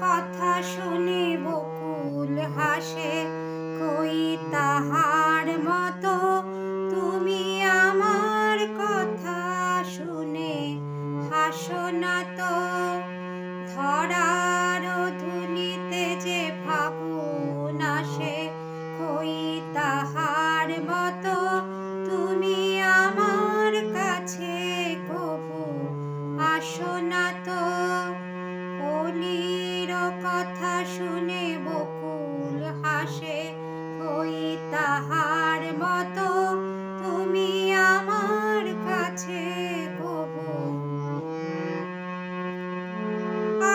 কথা শুনে বকুল হাসে, কই তাহার মতো তুমি আমার কথা শুনে হাসো না তো। ধরার ধুলিতে যে ফাগুন আসে, কই তাহার মতো তুমি আমার কাছে কবু আসো না তো। কলির কথা শুনে বকুল হাসে, কই তাহার মতো তুমি আমার কাছে কবু।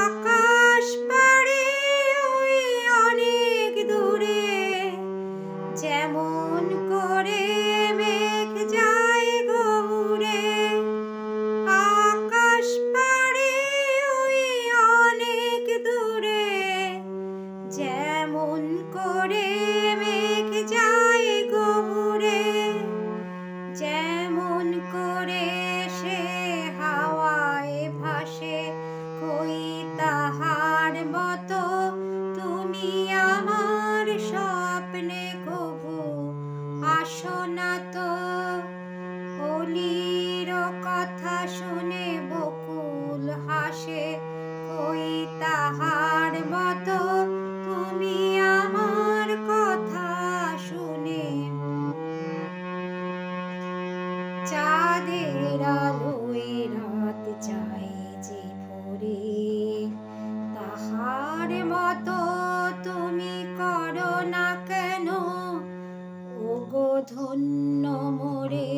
আকাশ পাড়ে ওই অনেক দূরে, যেমন করে মেঘ যায় গৌরে। আকাশ পাড়ে ওই অনেক দূরে, যেমন করে মেঘ যায় গৌরে। যেমন করে সে হাওয়ায় ভাসে, কই তাহার মতো তুমি আমার স্বপ্নে কবু আসো না তো। কলির কথা শুনে বকুল হাসে, কই তাহার মতো তুমি আমার কথা শুনে। চাঁদের আলোয় রাত যায় যে ভোরে, তাহার মতো তুমি করো না কেন ওগো ধন্য মোরে।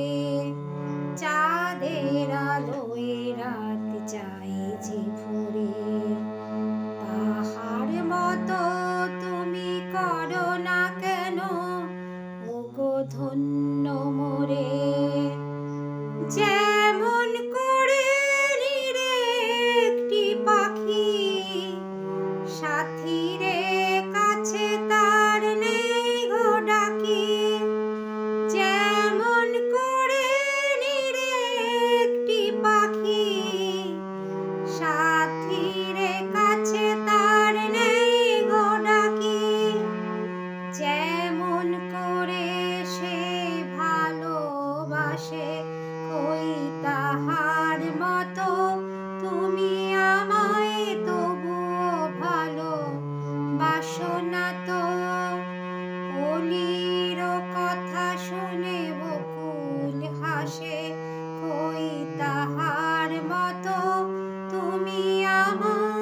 চাঁদের আলোয় রাত যায় যে ভোরে, তাহার মতো তুমি করো না কেন ওগো ধন্য মোরে। যেমন করে নিরে একটি পাখি, সাথীরে কাছে তার নেই গো ডাকি। যেমন করে নিরে একটি পাখি, সাথীরে কাছে তার নেই গো ডাকি। যেমন করে সে ভালোবাসে, কই তাহার মতো তুমি আমায় তবুও ভালোবাসো না তো। কলির কথা শুনে বকুল হাসে, কই তাহার মতো তুমি আমার